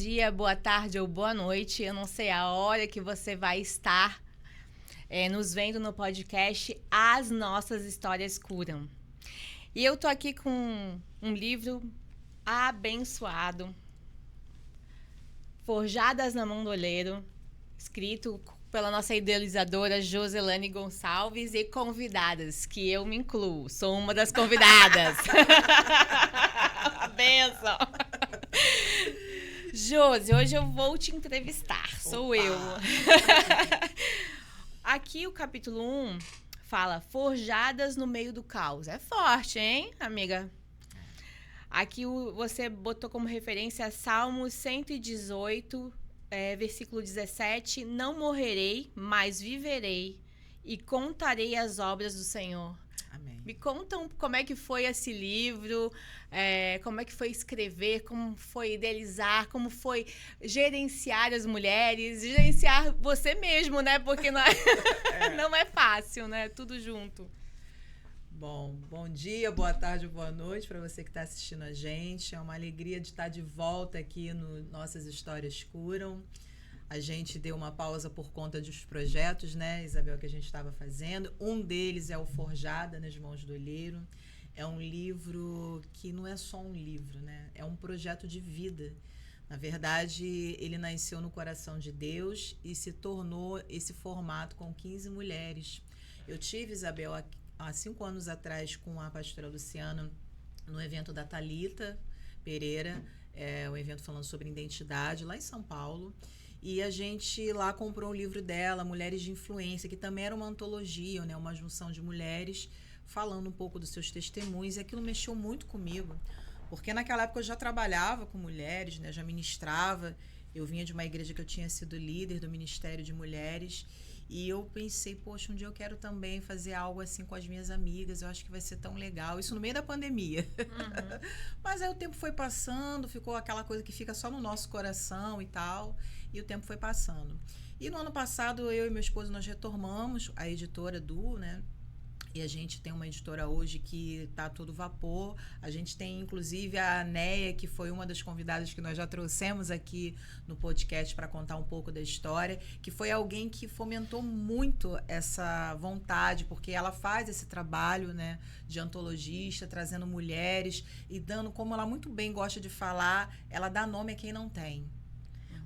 dia, boa tarde ou boa noite. Eu não sei a hora que você vai estar nos vendo no podcast As Nossas Histórias Curam. E eu tô aqui com um livro abençoado, Forjadas na Mão do Oleiro, escrito pela nossa idealizadora Joselane Gonçalves e convidadas, que eu me incluo, sou uma das convidadas. Benção! Josi, hoje eu vou te entrevistar, sou Opa. eu. Aqui o capítulo 1 fala Forjadas no Meio do Caos. É forte, hein, amiga? Aqui você botou como referência Salmo 118, versículo 17. Não morrerei, mas viverei e contarei as obras do Senhor. Amém. Me contam como é que foi esse livro, como é que foi escrever, como foi idealizar, como foi gerenciar as mulheres, gerenciar você mesmo, né? Porque não não é fácil, né? Tudo junto. Bom dia, boa tarde, boa noite para você que está assistindo a gente. É uma alegria de estar de volta aqui no Nossas Histórias Curam. A gente deu uma pausa por conta dos projetos, né, Isabel, que a gente estava fazendo. Um deles é o Forjada nas Mãos do Oleiro. É um livro que não é só um livro, né? É um projeto de vida. Na verdade, ele nasceu no coração de Deus e se tornou esse formato com 15 mulheres. Eu tive, Isabel, há 5 anos atrás com a pastora Luciana no evento da Thalita Pereira, um evento falando sobre identidade lá em São Paulo. E a gente lá comprou um livro dela, Mulheres de Influência, que também era uma antologia, né? Uma junção de mulheres falando um pouco dos seus testemunhos. E aquilo mexeu muito comigo, porque naquela época eu já trabalhava com mulheres, né? Já ministrava. Eu vinha de uma igreja que eu tinha sido líder do Ministério de Mulheres. E eu pensei, poxa, um dia eu quero também fazer algo assim com as minhas amigas. Eu acho que vai ser tão legal. Isso no meio da pandemia. Uhum. Mas aí o tempo foi passando, ficou aquela coisa que fica só no nosso coração e tal. E o tempo foi passando. E no ano passado, eu e meu esposo, nós retomamos a editora Du, né? E a gente tem uma editora hoje que está a todo vapor. A gente tem, inclusive, a Neia, que foi uma das convidadas que nós já trouxemos aqui no podcast para contar um pouco da história, que foi alguém que fomentou muito essa vontade, porque ela faz esse trabalho, né, de antologista, trazendo mulheres e dando, como ela muito bem gosta de falar, ela dá nome a quem não tem.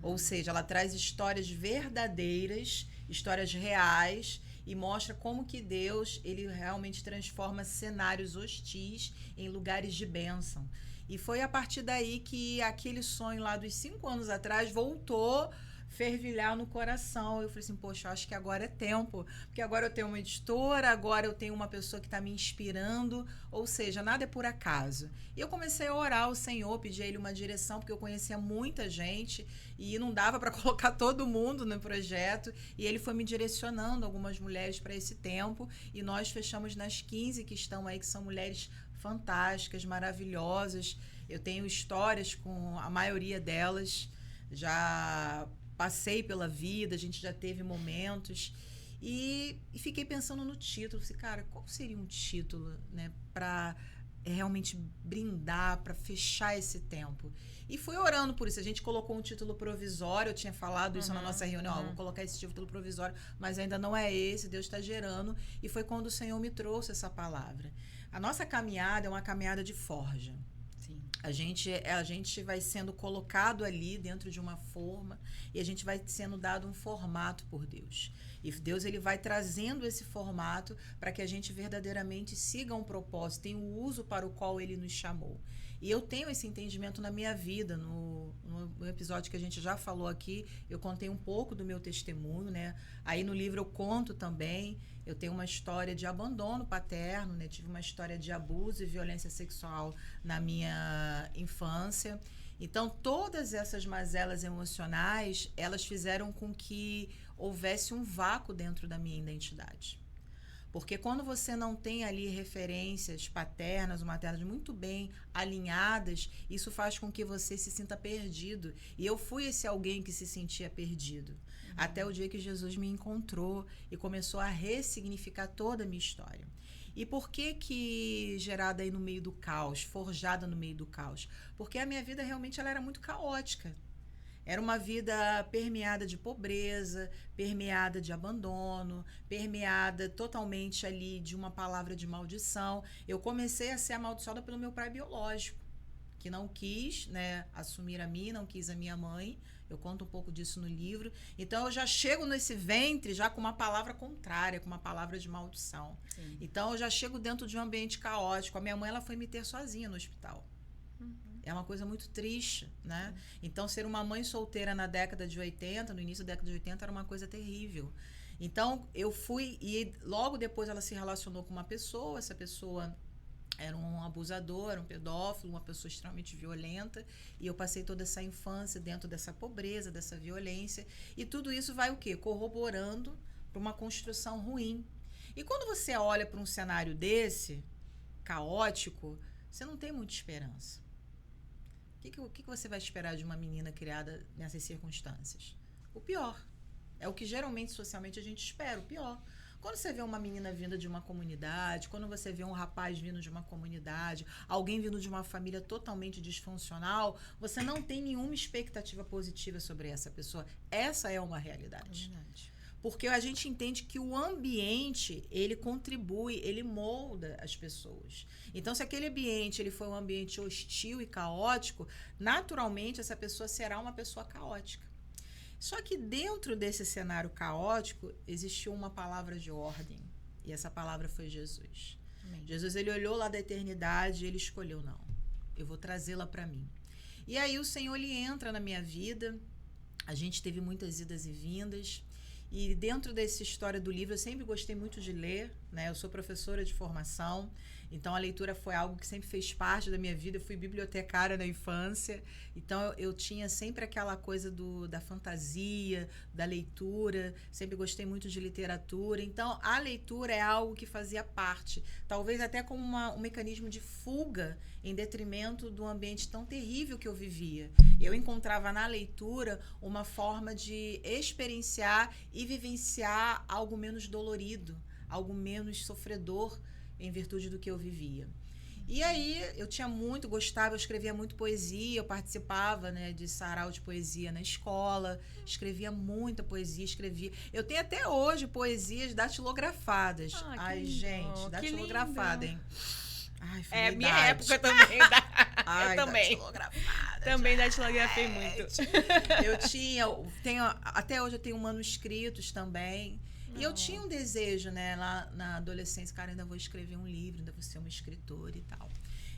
Ou seja, ela traz histórias verdadeiras, histórias reais, e mostra como que Deus, ele realmente transforma cenários hostis em lugares de bênção. E foi a partir daí que aquele sonho lá dos 5 anos atrás voltou fervilhar no coração. Eu falei assim, poxa, eu acho que agora é tempo, porque agora eu tenho uma editora, agora eu tenho uma pessoa que está me inspirando, ou seja, nada é por acaso. E eu comecei a orar ao Senhor, pedir a Ele uma direção, porque eu conhecia muita gente e não dava para colocar todo mundo no projeto, e Ele foi me direcionando algumas mulheres para esse tempo, e nós fechamos nas 15 que estão aí, que são mulheres fantásticas, maravilhosas. Eu tenho histórias com a maioria delas, já passei pela vida, a gente já teve momentos e fiquei pensando no título, assim, cara, qual seria um título, né, para realmente brindar, para fechar esse tempo? E fui orando por isso. A gente colocou um título provisório, eu tinha falado isso na nossa reunião, vou colocar esse título provisório, mas ainda não é esse, Deus está gerando, e foi quando o Senhor me trouxe essa palavra. A nossa caminhada é uma caminhada de forja. A gente vai sendo colocado ali dentro de uma forma e a gente vai sendo dado um formato por Deus. E Deus, ele vai trazendo esse formato para que a gente verdadeiramente siga um propósito, tenha o uso para o qual ele nos chamou. E eu tenho esse entendimento na minha vida. No episódio que a gente já falou aqui, eu contei um pouco do meu testemunho, né? Aí no livro eu conto também. Eu tenho uma história de abandono paterno, né? Tive uma história de abuso e violência sexual na minha infância. Então, todas essas mazelas emocionais, elas fizeram com que houvesse um vácuo dentro da minha identidade. Porque quando você não tem ali referências paternas ou maternas muito bem alinhadas, isso faz com que você se sinta perdido. E eu fui esse alguém que se sentia perdido. Até o dia que Jesus me encontrou e começou a ressignificar toda a minha história. E por que gerada aí no meio do caos, forjada no meio do caos? Porque a minha vida realmente ela era muito caótica. Era uma vida permeada de pobreza, permeada de abandono, permeada totalmente ali de uma palavra de maldição. Eu comecei a ser amaldiçoada pelo meu pai biológico, que não quis, né, assumir a mim, não quis a minha mãe. Eu conto um pouco disso no livro. Então, eu já chego nesse ventre já com uma palavra contrária, com uma palavra de maldição. Sim. Então, eu já chego dentro de um ambiente caótico. A minha mãe, ela foi me ter sozinha no hospital. É uma coisa muito triste, né? Então, ser uma mãe solteira na década de 80, no início da década de 80, era uma coisa terrível. Então, eu fui... E logo depois ela se relacionou com uma pessoa. Essa pessoa era um abusador, um pedófilo, uma pessoa extremamente violenta. E eu passei toda essa infância dentro dessa pobreza, dessa violência. E tudo isso vai o quê? Corroborando para uma construção ruim. E quando você olha para um cenário desse, caótico, você não tem muita esperança. O que você vai esperar de uma menina criada nessas circunstâncias? O pior. É o que geralmente, socialmente, a gente espera, o pior. Quando você vê uma menina vinda de uma comunidade, quando você vê um rapaz vindo de uma comunidade, alguém vindo de uma família totalmente disfuncional, você não tem nenhuma expectativa positiva sobre essa pessoa. Essa é uma realidade. É verdade. Porque a gente entende que o ambiente, ele contribui, ele molda as pessoas. Então, se aquele ambiente ele foi um ambiente hostil e caótico, naturalmente essa pessoa será uma pessoa caótica. Só que dentro desse cenário caótico, existiu uma palavra de ordem. E essa palavra foi Jesus. Amém. Jesus, ele olhou lá da eternidade e ele escolheu, não, eu vou trazê-la para mim. E aí o Senhor, ele entra na minha vida. A gente teve muitas idas e vindas. E dentro dessa história do livro, eu sempre gostei muito de ler, né? Eu sou professora de formação, então a leitura foi algo que sempre fez parte da minha vida. Eu fui bibliotecária na infância, então eu tinha sempre aquela coisa da fantasia, da leitura, sempre gostei muito de literatura. Então a leitura é algo que fazia parte, talvez até como um mecanismo de fuga em detrimento do ambiente tão terrível que eu vivia. Eu encontrava na leitura uma forma de experienciar e vivenciar algo menos dolorido, algo menos sofredor em virtude do que eu vivia. E aí, eu eu escrevia muito poesia, eu participava, né, de sarau de poesia na escola, escrevia muita poesia, escrevia. Eu tenho até hoje poesias datilografadas. Ai, gente, datilografada, hein? Ai, é minha época também. Ai, eu também. Também datilografei muito. Até hoje eu tenho manuscritos também. E eu tinha um desejo, né, lá na adolescência, cara, ainda vou escrever um livro, ainda vou ser uma escritora e tal.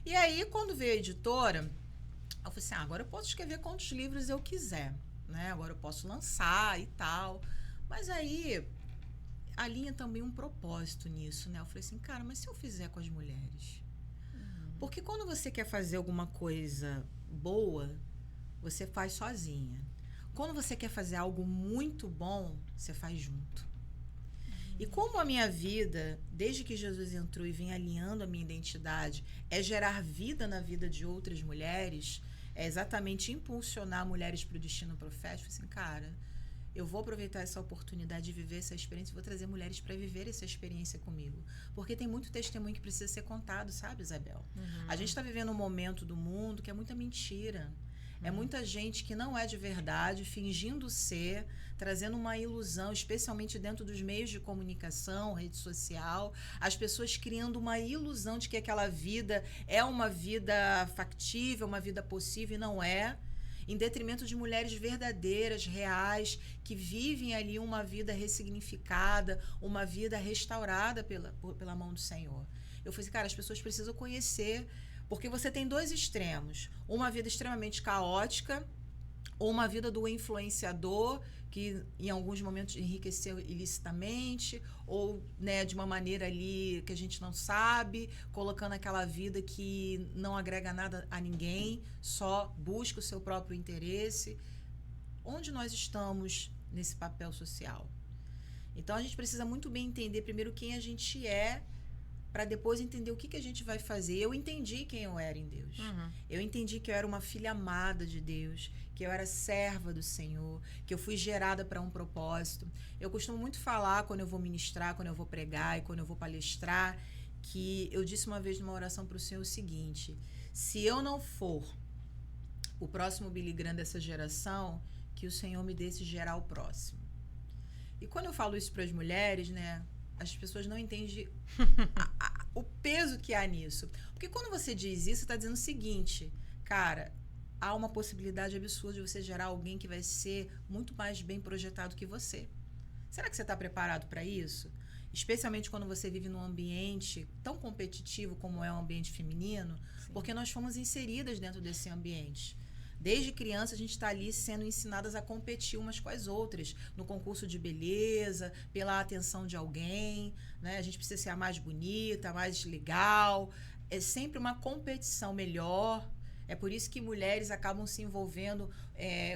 E aí, quando veio a editora, eu falei assim, agora eu posso escrever quantos livros eu quiser, né? Agora eu posso lançar e tal. Mas aí, alinha também um propósito nisso, né? Eu falei assim, cara, mas se eu fizer com as mulheres? Porque quando você quer fazer alguma coisa boa, você faz sozinha. Quando você quer fazer algo muito bom, você faz junto. E como a minha vida, desde que Jesus entrou e vem alinhando a minha identidade, é gerar vida na vida de outras mulheres, é exatamente impulsionar mulheres para o destino profético, assim, cara, eu vou aproveitar essa oportunidade de viver essa experiência e vou trazer mulheres para viver essa experiência comigo. Porque tem muito testemunho que precisa ser contado, sabe, Isabel? A gente está vivendo um momento do mundo que é muita mentira. É muita gente que não é de verdade, fingindo ser, trazendo uma ilusão, especialmente dentro dos meios de comunicação, rede social, as pessoas criando uma ilusão de que aquela vida é uma vida factível, uma vida possível, e não é, em detrimento de mulheres verdadeiras, reais, que vivem ali uma vida ressignificada, uma vida restaurada pela mão do Senhor. Eu falei assim, cara, as pessoas precisam conhecer. Porque você tem dois extremos. Uma vida extremamente caótica, ou uma vida do influenciador, que em alguns momentos enriqueceu ilicitamente, ou, né, de uma maneira ali que a gente não sabe, colocando aquela vida que não agrega nada a ninguém, só busca o seu próprio interesse. Onde nós estamos nesse papel social? Então, a gente precisa muito bem entender primeiro quem a gente é, para depois entender o que a gente vai fazer. Eu entendi quem eu era em Deus. Eu entendi que eu era uma filha amada de Deus, que eu era serva do Senhor, que eu fui gerada para um propósito. Eu costumo muito falar quando eu vou ministrar, quando eu vou pregar e quando eu vou palestrar, que eu disse uma vez numa oração para o Senhor o seguinte: se eu não for o próximo Billy Graham dessa geração, que o Senhor me desse gerar o próximo. E quando eu falo isso para as mulheres, né, as pessoas não entendem o peso que há nisso. Porque quando você diz isso, você está dizendo o seguinte, cara, há uma possibilidade absurda de você gerar alguém que vai ser muito mais bem projetado que você. Será que você está preparado para isso? Especialmente quando você vive num ambiente tão competitivo como é o ambiente feminino, sim, porque nós fomos inseridas dentro desse ambiente. Desde criança, a gente está ali sendo ensinadas a competir umas com as outras, no concurso de beleza, pela atenção de alguém, né? A gente precisa ser a mais bonita, a mais legal. É sempre uma competição melhor. É por isso que mulheres acabam se envolvendo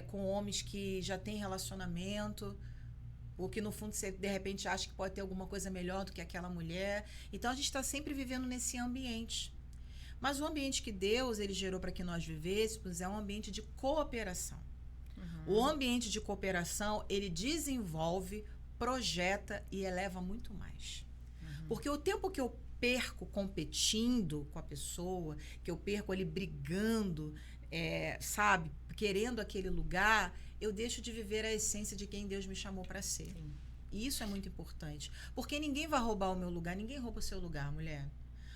com homens que já têm relacionamento, ou que, no fundo, você, de repente, acha que pode ter alguma coisa melhor do que aquela mulher. Então, a gente está sempre vivendo nesse ambiente. Mas o ambiente que Deus ele gerou para que nós vivêssemos é um ambiente de cooperação. Uhum. O ambiente de cooperação, ele desenvolve, projeta e eleva muito mais. Uhum. Porque o tempo que eu perco competindo com a pessoa, que eu perco ali brigando, sabe, querendo aquele lugar, eu deixo de viver a essência de quem Deus me chamou para ser. Sim. E isso é muito importante. Porque ninguém vai roubar o meu lugar, ninguém rouba o seu lugar, mulher.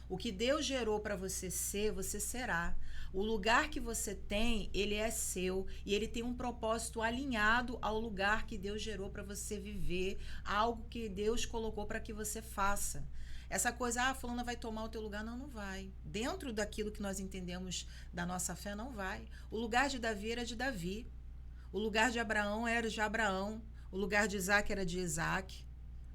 O que Deus gerou para você ser, você será. O lugar que você tem, ele é seu e ele tem um propósito alinhado ao lugar que Deus gerou para você viver, algo que Deus colocou para que você faça. Essa coisa, fulana vai tomar o teu lugar, não vai. Dentro daquilo que nós entendemos da nossa fé, não vai. O lugar de Davi era de Davi. O lugar de Abraão era de Abraão. O lugar de Isaac era de Isaac.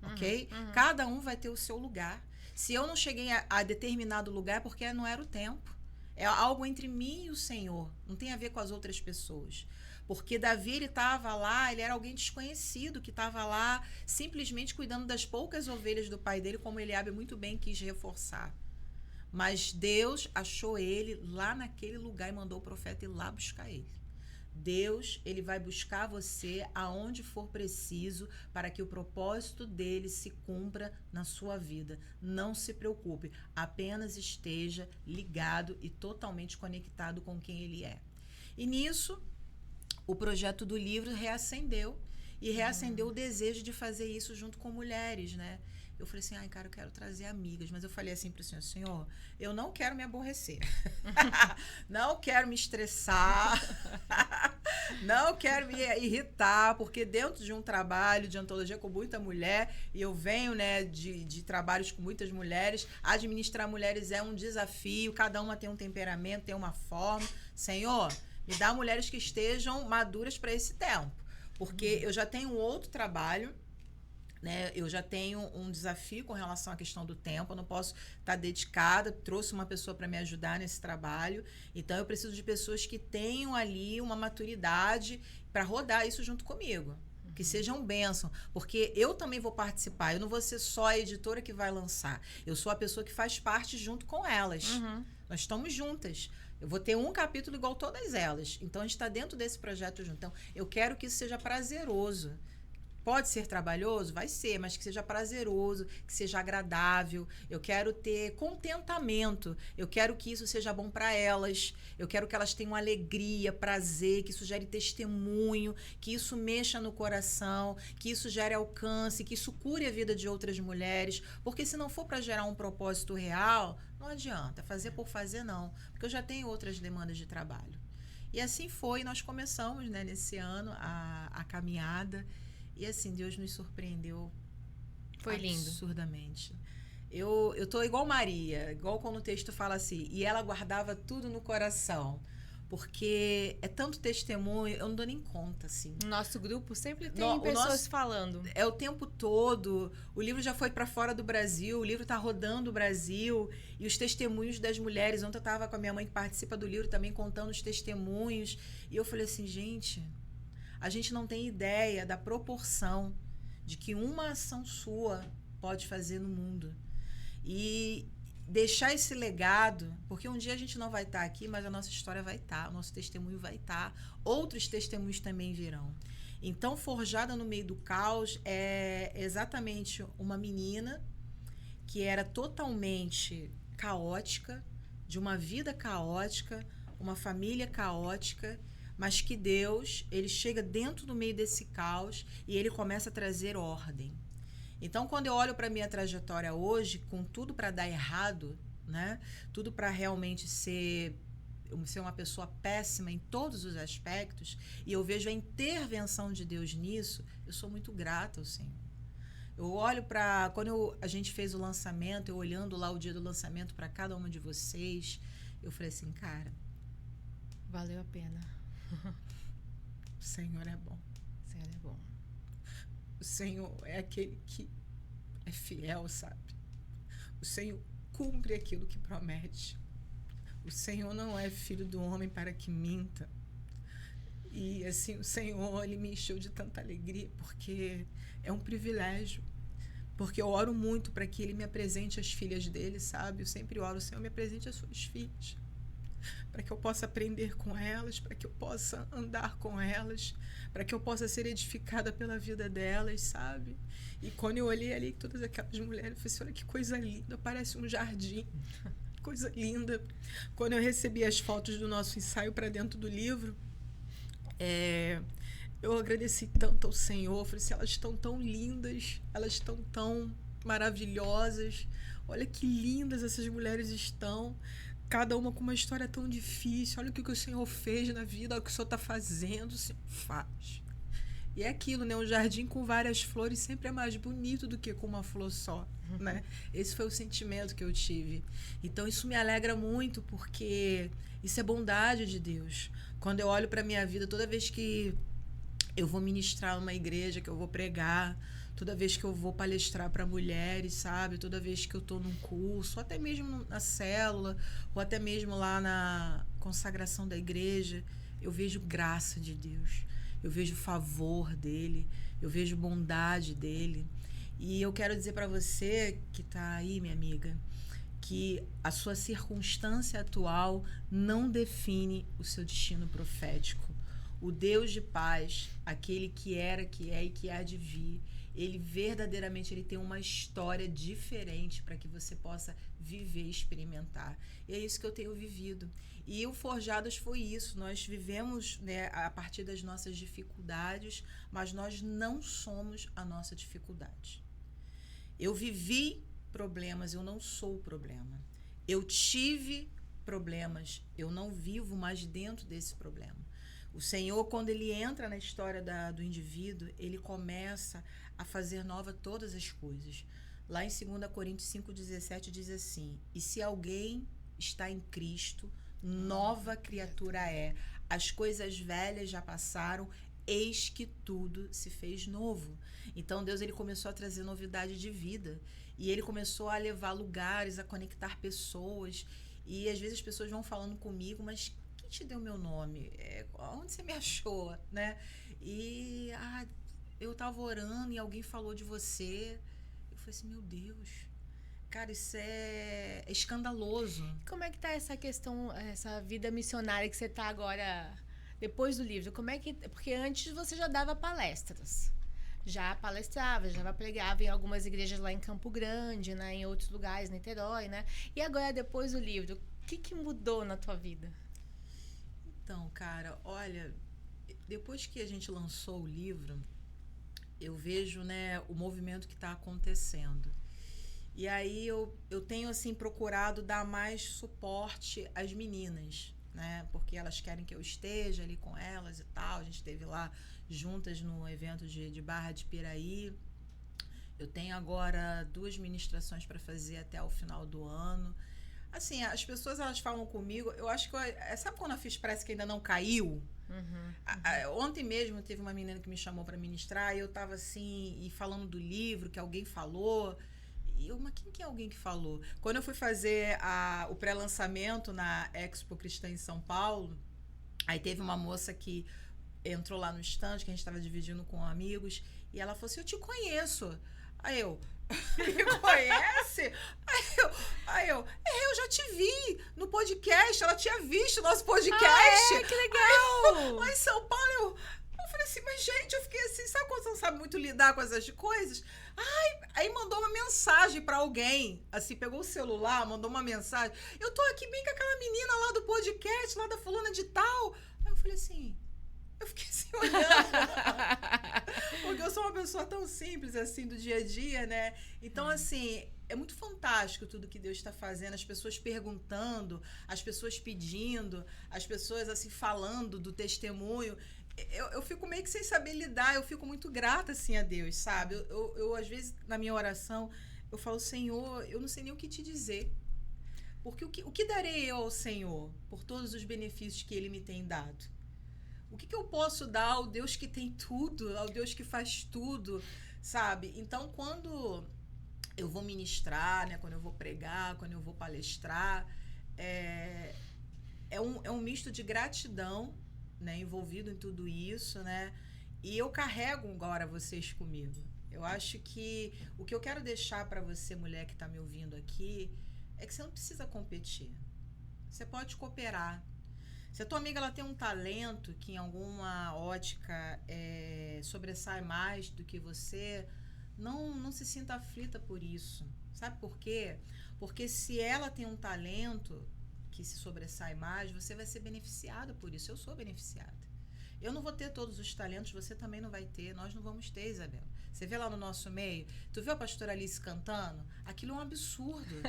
Ok? Uhum. Cada um vai ter o seu lugar. Se eu não cheguei a determinado lugar, é porque não era o tempo. É algo entre mim e o Senhor. Não tem a ver com as outras pessoas. Porque Davi, ele estava lá, ele era alguém desconhecido, que estava lá simplesmente cuidando das poucas ovelhas do pai dele, como Eliabe muito bem quis reforçar. Mas Deus achou ele lá naquele lugar e mandou o profeta ir lá buscar ele. Deus, ele vai buscar você aonde for preciso para que o propósito dele se cumpra na sua vida. Não se preocupe, apenas esteja ligado e totalmente conectado com quem ele é. E nisso, o projeto do livro reacendeu o desejo de fazer isso junto com mulheres, né? Eu falei assim, cara, eu quero trazer amigas. Mas eu falei assim para o Senhor, eu não quero me aborrecer. Não quero me estressar. Não quero me irritar, porque dentro de um trabalho de antologia com muita mulher, e eu venho, né, de trabalhos com muitas mulheres, administrar mulheres é um desafio, cada uma tem um temperamento, tem uma forma. Senhor, me dá mulheres que estejam maduras para esse tempo. Porque eu já tenho outro trabalho, né? Eu já tenho um desafio com relação à questão do tempo, eu não posso estar dedicada, trouxe uma pessoa para me ajudar nesse trabalho, então eu preciso de pessoas que tenham ali uma maturidade para rodar isso junto comigo, que sejam bênção, porque eu também vou participar, eu não vou ser só a editora que vai lançar, eu sou a pessoa que faz parte junto com elas, nós estamos juntas. Eu vou ter um capítulo igual todas elas, então a gente está dentro desse projeto junto, então eu quero que isso seja prazeroso. Pode ser trabalhoso? Vai ser, mas que seja prazeroso, que seja agradável. Eu quero ter contentamento. Eu quero que isso seja bom para elas. Eu quero que elas tenham alegria, prazer, que isso gere testemunho, que isso mexa no coração, que isso gere alcance, que isso cure a vida de outras mulheres. Porque se não for para gerar um propósito real, não adianta. Fazer por fazer, não. Porque eu já tenho outras demandas de trabalho. E assim foi. Nós começamos, né, nesse ano a caminhada. E assim, Deus nos surpreendeu. Foi lindo. Absurdamente. Eu tô igual Maria, igual quando o texto fala assim, e ela guardava tudo no coração. Porque é tanto testemunho, eu não dou nem conta, assim. Nosso grupo sempre tem pessoas falando. É o tempo todo. O livro já foi para fora do Brasil, o livro tá rodando o Brasil. E os testemunhos das mulheres. Ontem eu tava com a minha mãe que participa do livro também, contando os testemunhos. E eu falei assim, gente... A gente não tem ideia da proporção de que uma ação sua pode fazer no mundo. E deixar esse legado, porque um dia a gente não vai estar aqui, mas a nossa história vai estar, o nosso testemunho vai estar, outros testemunhos também virão. Então, Forjada no Meio do Caos é exatamente uma menina que era totalmente caótica, de uma vida caótica, uma família caótica, mas que Deus, ele chega dentro do meio desse caos e ele começa a trazer ordem. Então, quando eu olho para a minha trajetória hoje, com tudo para dar errado, né? Tudo para realmente ser uma pessoa péssima em todos os aspectos, e eu vejo a intervenção de Deus nisso, eu sou muito grata ao Senhor. Eu olho para... Quando a gente fez o lançamento, eu olhando lá o dia do lançamento para cada uma de vocês, eu falei assim, cara... Valeu a pena. O Senhor é bom. O Senhor é bom. O Senhor é aquele que é fiel, sabe? O Senhor cumpre aquilo que promete. O Senhor não é filho do homem para que minta. E, assim, o Senhor, ele me encheu de tanta alegria, porque é um privilégio. Porque eu oro muito para que ele me apresente as filhas dele, sabe? Eu sempre oro, Senhor, me apresente as suas filhas. Para que eu possa aprender com elas, para que eu possa andar com elas, para que eu possa ser edificada pela vida delas, sabe? E quando eu olhei ali todas aquelas mulheres, eu falei assim, olha que coisa linda, parece um jardim. Coisa linda. Quando eu recebi as fotos do nosso ensaio para dentro do livro, eu agradeci tanto ao Senhor. Falei assim, elas estão tão lindas, elas estão tão maravilhosas. Olha que lindas essas mulheres estão. Cada uma com uma história tão difícil. Olha o que o Senhor fez na vida, olha o que o Senhor está fazendo. O Senhor faz. E é aquilo, né? Um jardim com várias flores sempre é mais bonito do que com uma flor só, né? Esse foi o sentimento que eu tive. Então, isso me alegra muito, porque isso é bondade de Deus. Quando eu olho para a minha vida, toda vez que eu vou ministrar numa igreja, que eu vou pregar, toda vez que eu vou palestrar para mulheres, sabe? Toda vez que eu estou num curso, ou até mesmo na célula, ou até mesmo lá na consagração da igreja, eu vejo graça de Deus. Eu vejo favor dele, eu vejo bondade dele. E eu quero dizer para você que está aí, minha amiga, que a sua circunstância atual não define o seu destino profético. O Deus de paz, aquele que era, que é e que há de vir, ele verdadeiramente ele tem uma história diferente para que você possa viver e experimentar. E é isso que eu tenho vivido. E o Forjadas foi isso. Nós vivemos, né, a partir das nossas dificuldades, mas nós não somos a nossa dificuldade. Eu vivi problemas, eu não sou o problema. Eu tive problemas, eu não vivo mais dentro desse problema. O Senhor, quando ele entra na história do indivíduo, ele começa a fazer nova todas as coisas. Lá em 2 Coríntios 5,17 diz assim, e se alguém está em Cristo, nova criatura é. As coisas velhas já passaram, eis que tudo se fez novo. Então Deus ele começou a trazer novidade de vida. E ele começou a levar lugares, a conectar pessoas. E às vezes as pessoas vão falando comigo, mas quem te deu meu nome? Onde você me achou? Né? E eu estava orando e alguém falou de você. Eu falei assim, meu Deus, cara, isso é escandaloso. Como é que tá essa questão, essa vida missionária que você tá agora, depois do livro? Como é que... Porque antes você já dava palestras. Já palestrava, já pregava em algumas igrejas lá em Campo Grande, né, em outros lugares, Niterói, né? E agora, depois do livro, o que mudou na tua vida? Então, cara, olha, depois que a gente lançou o livro, eu vejo, né, o movimento que está acontecendo. E aí eu tenho, assim, procurado dar mais suporte às meninas, né? Porque elas querem que eu esteja ali com elas e tal. A gente esteve lá juntas no evento de Barra de Piraí. Eu tenho agora 2 ministrações para fazer até o final do ano. Assim, as pessoas, elas falam comigo, eu acho que... sabe quando a ficha parece que ainda não caiu? Ontem mesmo teve uma menina que me chamou para ministrar e eu tava assim, e falando do livro que alguém falou... Mas quem que é alguém que falou? Quando eu fui fazer o pré-lançamento na Expo Cristã em São Paulo, aí teve uma moça que entrou lá no stand, que a gente estava dividindo com amigos, e ela falou assim, eu te conheço. Aí eu, me conhece? Aí eu já te vi no podcast, ela tinha visto o nosso podcast. Que legal! Lá em São Paulo, eu falei assim, mas gente, eu fiquei assim, sabe quando você não sabe muito lidar com essas coisas? Aí mandou uma mensagem pra alguém, assim, pegou o celular, mandou uma mensagem, eu tô aqui bem com aquela menina lá do podcast, lá da fulana de tal. Aí eu falei assim, Eu fiquei assim olhando. Porque eu sou uma pessoa tão simples, assim, do dia a dia, né? Então, assim, é muito fantástico tudo que Deus está fazendo. As pessoas perguntando, as pessoas pedindo, as pessoas, assim, falando do testemunho. Eu fico meio que sem saber lidar. Eu fico muito grata, assim, a Deus, sabe? Eu às vezes, na minha oração, eu falo, Senhor, eu não sei nem o que te dizer. Porque o que darei eu ao Senhor por todos os benefícios que Ele me tem dado? O que eu posso dar ao Deus que tem tudo, ao Deus que faz tudo, sabe? Então, quando eu vou ministrar, né? Quando eu vou pregar, quando eu vou palestrar, é um misto de gratidão, né? Envolvido em tudo isso, né? E eu carrego agora vocês comigo. Eu acho que o que eu quero deixar para você, mulher que está me ouvindo aqui, é que você não precisa competir. Você pode cooperar. Se a tua amiga ela tem um talento que em alguma ótica sobressai mais do que você, não se sinta aflita por isso. Sabe por quê? Porque se ela tem um talento que se sobressai mais, você vai ser beneficiada por isso. Eu sou beneficiada. Eu não vou ter todos os talentos, você também não vai ter. Nós não vamos ter, Isabel. Você vê lá no nosso meio, tu viu a pastora Alice cantando? Aquilo é um absurdo.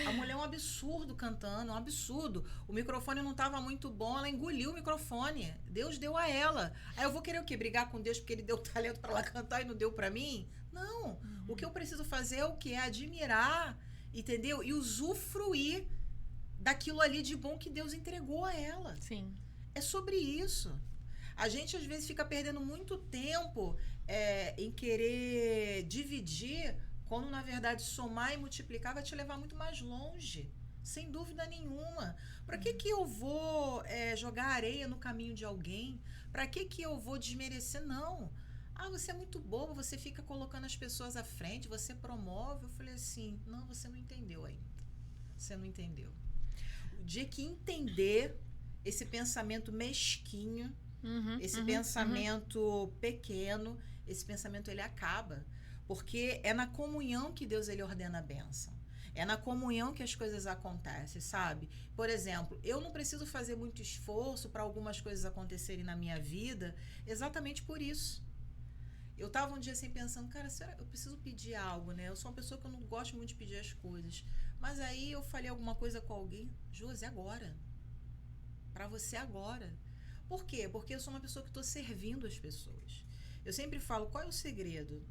A mulher é um absurdo cantando, um absurdo. O microfone não estava muito bom, ela engoliu o microfone. Deus deu a ela. Aí eu vou querer o quê? Brigar com Deus porque ele deu talento para ela cantar e não deu para mim? Não. O que eu preciso fazer é o quê? É admirar, entendeu? E usufruir daquilo ali de bom que Deus entregou a ela. Sim. É sobre isso. A gente, às vezes, fica perdendo muito tempo em querer dividir, quando, na verdade, somar e multiplicar vai te levar muito mais longe. Sem dúvida nenhuma. Para que eu vou jogar areia no caminho de alguém? Para que eu vou desmerecer? Não. Ah, você é muito bobo, você fica colocando as pessoas à frente, você promove. Eu falei assim, não, você não entendeu ainda. Você não entendeu. O dia que entender esse pensamento mesquinho, esse pensamento pequeno, esse pensamento ele acaba, porque é na comunhão que Deus ele ordena a bênção, é na comunhão que as coisas acontecem, sabe? Por exemplo, eu não preciso fazer muito esforço para algumas coisas acontecerem na minha vida, exatamente por isso. Eu estava um dia assim pensando, cara, será eu preciso pedir algo, né? Eu sou uma pessoa que eu não gosto muito de pedir as coisas, mas aí eu falei alguma coisa com alguém, Josi, agora, para você agora. Por quê? Porque eu sou uma pessoa que estou servindo as pessoas. Eu sempre falo, qual é o segredo?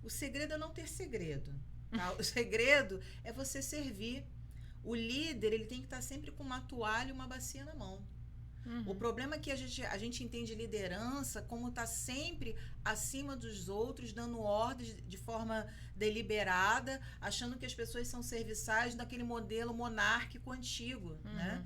O segredo é não ter segredo. Tá? O segredo é você servir. O líder ele tem que estar sempre com uma toalha e uma bacia na mão. O problema é que a gente entende liderança como estar sempre acima dos outros, dando ordens de forma deliberada, achando que as pessoas são serviçais naquele modelo monárquico antigo, né?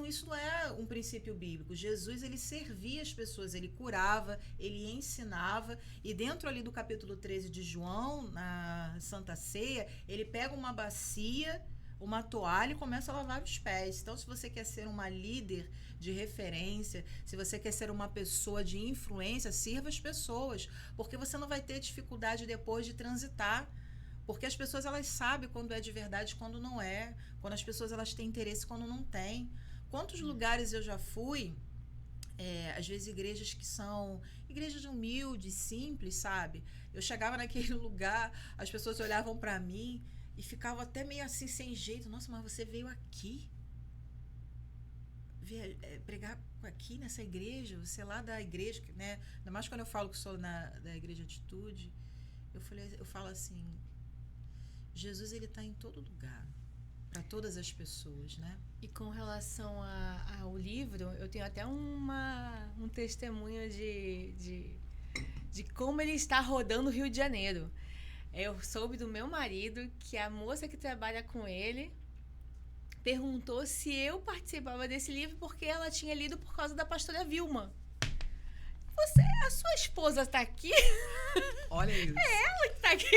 Isso não é um princípio bíblico. Jesus, ele servia as pessoas, ele curava, ele ensinava, e dentro ali do capítulo 13 de João, na Santa Ceia, ele pega uma bacia, uma toalha e começa a lavar os pés. Então, se você quer ser uma líder de referência, se você quer ser uma pessoa de influência, sirva as pessoas, porque você não vai ter dificuldade depois de transitar, porque as pessoas elas sabem quando é de verdade, quando não é, quando as pessoas elas têm interesse, quando não têm. Quantos lugares eu já fui, às vezes igrejas que são igrejas humildes, simples, sabe? Eu chegava naquele lugar, as pessoas olhavam para mim e ficavam até meio assim, sem jeito. Nossa, mas você veio aqui pregar aqui nessa igreja, você é lá da igreja, né? Ainda mais quando eu falo que sou da Igreja Atitude, eu falo assim, Jesus ele está em todo lugar, para todas as pessoas, né? E com relação ao livro, eu tenho até um testemunho de como ele está rodando o Rio de Janeiro. Eu soube do meu marido que a moça que trabalha com ele perguntou se eu participava desse livro porque ela tinha lido por causa da pastora Vilma. A sua esposa está aqui? Olha isso. É ela que está aqui.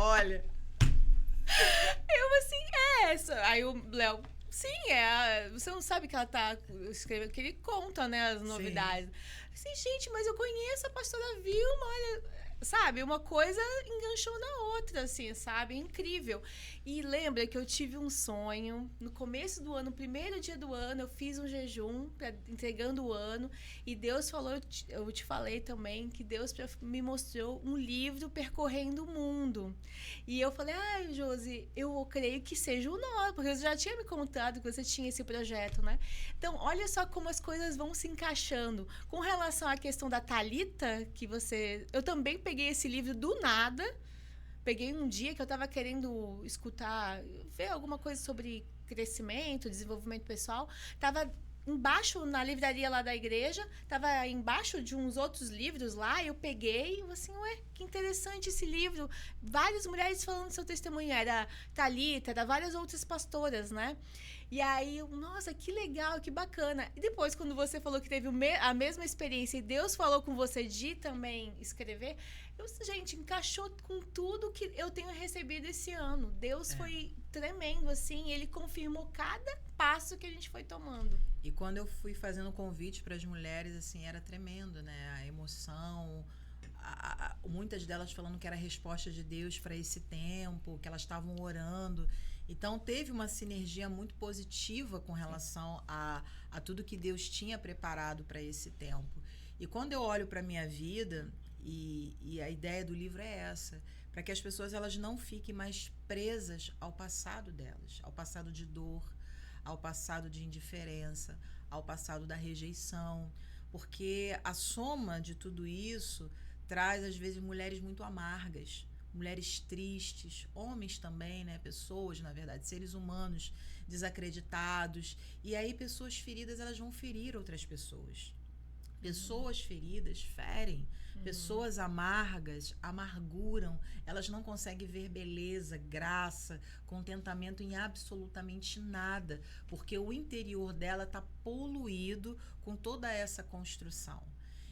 Olha. Eu assim, Aí o Léo, sim, você não sabe que ela tá escrevendo, que ele conta, né, as novidades. Assim, gente, mas eu conheço a pastora Vilma, olha, sabe, uma coisa enganchou na outra, assim, sabe? Incrível. E lembra que eu tive um sonho no começo do ano, no primeiro dia do ano, eu fiz um jejum entregando o ano, e Deus falou, eu te falei também, que Deus me mostrou um livro percorrendo o mundo. E eu falei, ai, Josi, eu creio que seja o nosso, porque você já tinha me contado que você tinha esse projeto, né? Então, olha só como as coisas vão se encaixando. Com relação à questão da Thalita, que você... Eu também peguei esse livro do nada. Peguei um dia que eu estava querendo escutar, ver alguma coisa sobre crescimento, desenvolvimento pessoal. Tava embaixo, na livraria lá da igreja, tava embaixo de uns outros livros lá, eu peguei e falei assim, ué, que interessante esse livro. Várias mulheres falando seu testemunho, era Thalita, era várias outras pastoras, né? E aí, nossa, que legal, que bacana. E depois, quando você falou que teve a mesma experiência e Deus falou com você de também escrever, gente, encaixou com tudo que eu tenho recebido esse ano. Deus foi tremendo, assim, ele confirmou cada passo que a gente foi tomando. E quando eu fui fazendo convite para as mulheres, assim, era tremendo, né? A emoção, muitas delas falando que era a resposta de Deus para esse tempo, que elas estavam orando. Então, teve uma sinergia muito positiva com relação a tudo que Deus tinha preparado para esse tempo. E quando eu olho para a minha vida, e a ideia do livro é essa, para que as pessoas elas não fiquem mais presas ao passado delas, ao passado de dor, ao passado de indiferença, ao passado da rejeição, porque a soma de tudo isso traz, às vezes, mulheres muito amargas, mulheres tristes, homens também, né? Pessoas, na verdade, seres humanos desacreditados. E aí pessoas feridas, elas vão ferir outras pessoas. Pessoas feridas ferem. Pessoas amargas amarguram. Elas não conseguem ver beleza, graça, contentamento em absolutamente nada, porque o interior dela está poluído com toda essa construção.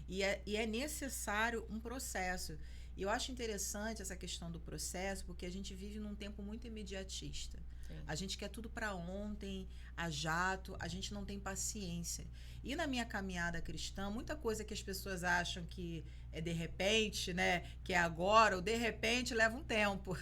E é necessário um processo. E eu acho interessante essa questão do processo, porque a gente vive num tempo muito imediatista. Sim. A gente quer tudo para ontem, a jato, a gente não tem paciência. E na minha caminhada cristã, muita coisa que as pessoas acham que é de repente, né? Que é agora, ou de repente leva um tempo.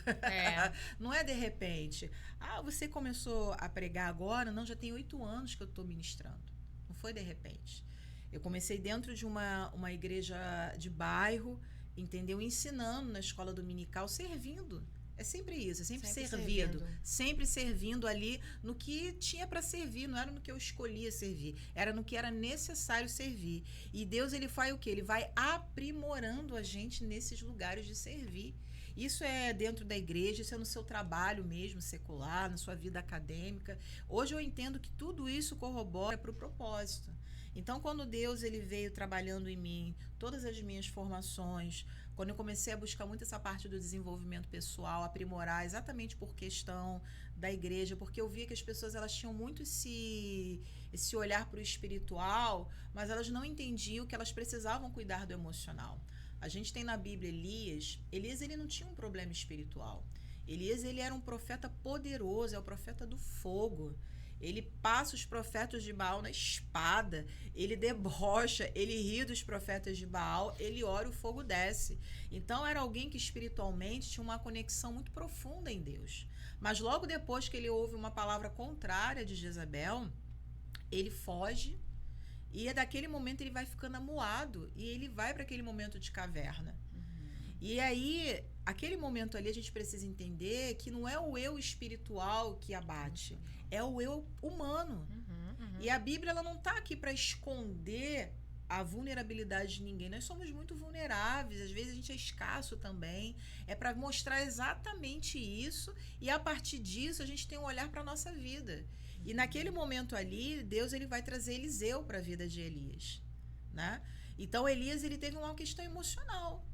Não é de repente. Ah, você começou a pregar agora? Não, já tem 8 anos que eu estou ministrando. Não foi de repente. Eu comecei dentro de uma igreja de bairro, entendeu? Ensinando na escola dominical, servindo. É sempre isso, é sempre servindo. Sempre servindo ali no que tinha para servir, não era no que eu escolhia servir, era no que era necessário servir. E Deus, ele faz o quê? Ele vai aprimorando a gente nesses lugares de servir. Isso é dentro da igreja, isso é no seu trabalho mesmo, secular, na sua vida acadêmica. Hoje eu entendo que tudo isso corrobora para o propósito. Então, quando Deus ele veio trabalhando em mim, todas as minhas formações, quando eu comecei a buscar muito essa parte do desenvolvimento pessoal, aprimorar exatamente por questão da igreja, porque eu via que as pessoas elas tinham muito esse olhar para o espiritual, mas elas não entendiam que elas precisavam cuidar do emocional. A gente tem na Bíblia Elias ele não tinha um problema espiritual. Elias ele era um profeta poderoso, é o profeta do fogo. Ele passa os profetas de Baal na espada, ele debocha, ele ri dos profetas de Baal, ele ora, o fogo desce. Então era alguém que espiritualmente tinha uma conexão muito profunda em Deus. Mas logo depois que ele ouve uma palavra contrária de Jezabel, ele foge e daquele momento ele vai ficando amuado e ele vai para aquele momento de caverna. E aí, aquele momento ali, a gente precisa entender que não é o eu espiritual que abate, é o eu humano. E a Bíblia ela não está aqui para esconder a vulnerabilidade de ninguém. Nós somos muito vulneráveis, às vezes a gente é escasso também. É para mostrar exatamente isso e a partir disso a gente tem um olhar para a nossa vida. E naquele momento ali, Deus ele vai trazer Eliseu para a vida de Elias, né? Então, Elias ele teve uma questão emocional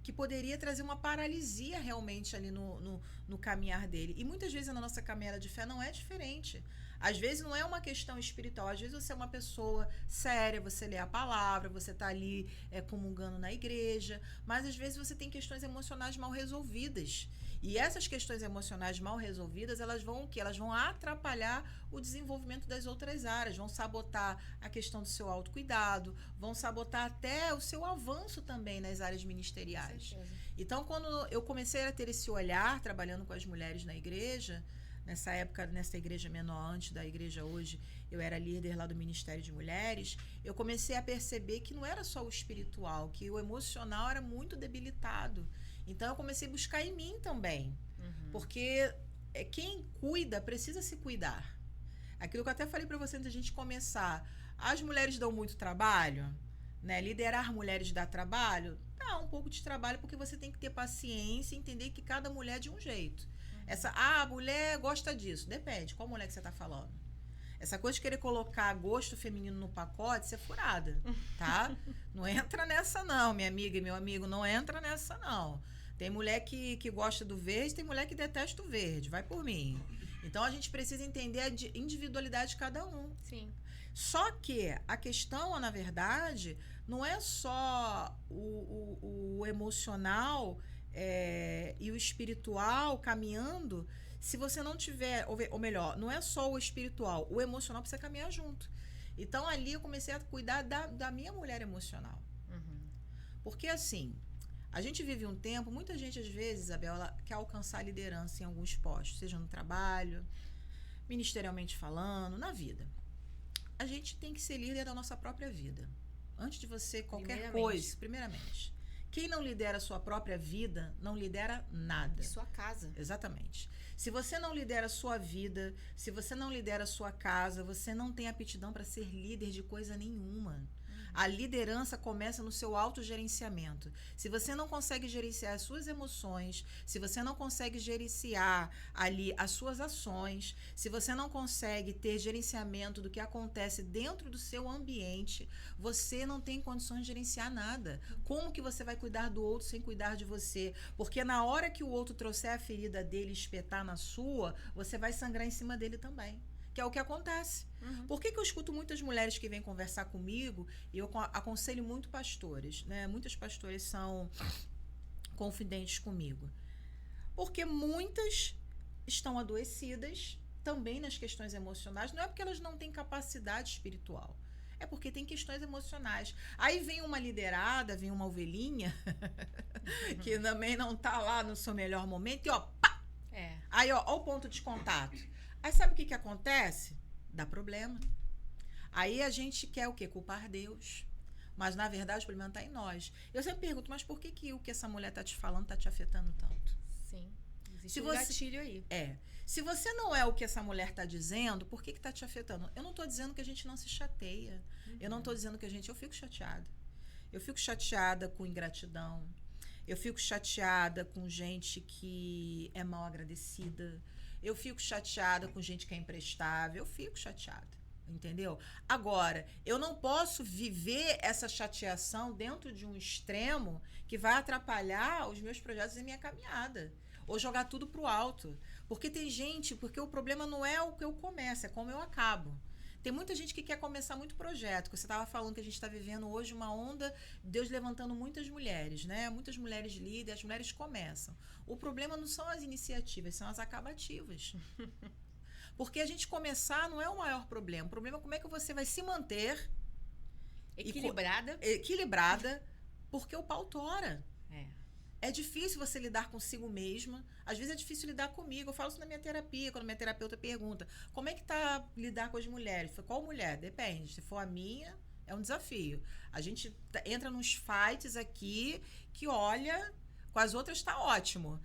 que poderia trazer uma paralisia realmente ali no caminhar dele. E muitas vezes na nossa caminhada de fé não é diferente. Às vezes não é uma questão espiritual, às vezes você é uma pessoa séria, você lê a palavra, você está ali comungando na igreja, mas às vezes você tem questões emocionais mal resolvidas. E essas questões emocionais mal resolvidas, elas vão o quê? Elas vão atrapalhar o desenvolvimento das outras áreas, vão sabotar a questão do seu autocuidado, vão sabotar até o seu avanço também nas áreas ministeriais. Então, quando eu comecei a ter esse olhar, trabalhando com as mulheres na igreja, nessa época, nessa igreja menor, antes da igreja hoje, eu era líder lá do Ministério de Mulheres, eu comecei a perceber que não era só o espiritual, que o emocional era muito debilitado. Então, eu comecei a buscar em mim também. Porque quem cuida precisa se cuidar. Aquilo que eu até falei para você antes da gente começar. As mulheres dão muito trabalho, né? Liderar mulheres dá trabalho? Dá um pouco de trabalho, porque você tem que ter paciência e entender que cada mulher é de um jeito. A mulher gosta disso. Depende, qual mulher que você está falando? Essa coisa de querer colocar gosto feminino no pacote, isso é furada, tá? Não entra nessa não, minha amiga e meu amigo, não entra nessa não. Tem mulher que gosta do verde, tem mulher que detesta o verde, vai por mim. Então, a gente precisa entender a individualidade de cada um. Sim. Só que a questão, na verdade, não é só o emocional e o espiritual caminhando se você não tiver, ou melhor, não é só o espiritual, o emocional precisa caminhar junto. Então, ali eu comecei a cuidar da minha mulher emocional. Porque, assim, a gente vive um tempo, muita gente, às vezes, Isabel, ela quer alcançar liderança em alguns postos, seja no trabalho, ministerialmente falando, na vida. A gente tem que ser líder da nossa própria vida. Antes de você qualquer coisa, primeiramente. Quem não lidera a sua própria vida, não lidera nada. E sua casa. Exatamente. Se você não lidera a sua vida, se você não lidera a sua casa, você não tem aptidão para ser líder de coisa nenhuma. A liderança começa no seu autogerenciamento. Se você não consegue gerenciar as suas emoções, se você não consegue gerenciar ali as suas ações, se você não consegue ter gerenciamento do que acontece dentro do seu ambiente, você não tem condições de gerenciar nada. Como que você vai cuidar do outro sem cuidar de você? Porque na hora que o outro trouxer a ferida dele e espetar na sua, você vai sangrar em cima dele também. Que é o que acontece. Por que eu escuto muitas mulheres que vêm conversar comigo e eu aconselho muito pastores, né? Muitas pastoras são confidentes comigo. Porque muitas estão adoecidas também nas questões emocionais. Não é porque elas não têm capacidade espiritual. É porque tem questões emocionais. Aí vem uma liderada, vem uma ovelhinha que também não está lá no seu melhor momento e pá! Aí, ó o ponto de contato. Aí sabe o que acontece? Dá problema. Aí a gente quer o quê? Culpar Deus. Mas, na verdade, o problema está em nós. Eu sempre pergunto, mas por que o que essa mulher está te falando está te afetando tanto? Sim. Existe um gatilho aí. Se você não é o que essa mulher está dizendo, por que está te afetando? Eu não estou dizendo que a gente não se chateia. Eu não estou dizendo que eu fico chateada. Eu fico chateada com ingratidão. Eu fico chateada com gente que é mal agradecida. Eu fico chateada com gente que é imprestável. Eu fico chateada, entendeu? Agora, eu não posso viver essa chateação dentro de um extremo que vai atrapalhar os meus projetos e minha caminhada. Ou jogar tudo pro alto. Porque o problema não é o que eu começo, é como eu acabo. Tem muita gente que quer começar muito projeto. Você estava falando que a gente está vivendo hoje uma onda, Deus levantando muitas mulheres, né? Muitas mulheres líderes, as mulheres começam. O problema não são as iniciativas, são as acabativas. Porque a gente começar não é o maior problema. O problema é como é que você vai se manter equilibrada, porque o pau tora. É difícil você lidar consigo mesma. Às vezes é difícil lidar comigo. Eu falo isso na minha terapia, quando minha terapeuta pergunta como é que tá lidar com as mulheres? Qual mulher? Depende. Se for a minha, é um desafio. A gente entra nos fights aqui que, olha, com as outras tá ótimo.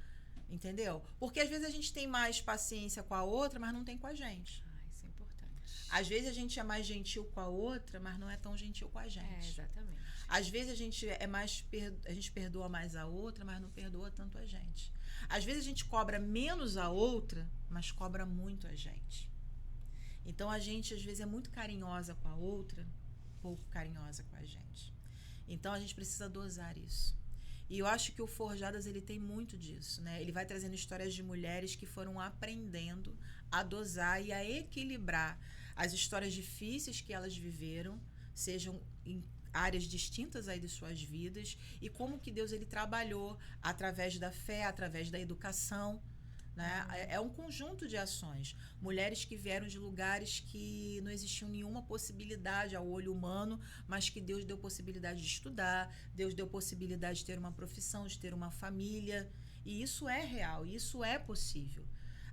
Entendeu? Porque às vezes a gente tem mais paciência com a outra, mas não tem com a gente. Isso é importante. Às vezes a gente é mais gentil com a outra, mas não é tão gentil com a gente. Exatamente. Às vezes a gente a gente perdoa mais a outra, mas não perdoa tanto a gente. Às vezes a gente cobra menos a outra, mas cobra muito a gente. Então a gente às vezes é muito carinhosa com a outra, pouco carinhosa com a gente. Então a gente precisa dosar isso. E eu acho que o Forjadas ele tem muito disso, né? Ele vai trazendo histórias de mulheres que foram aprendendo a dosar e a equilibrar as histórias difíceis que elas viveram, sejam áreas distintas aí de suas vidas e como que Deus ele trabalhou através da fé, através da educação, né? É um conjunto de ações. Mulheres que vieram de lugares que não existiam nenhuma possibilidade ao olho humano, mas que Deus deu possibilidade de estudar, Deus deu possibilidade de ter uma profissão, de ter uma família. E isso é real, isso é possível.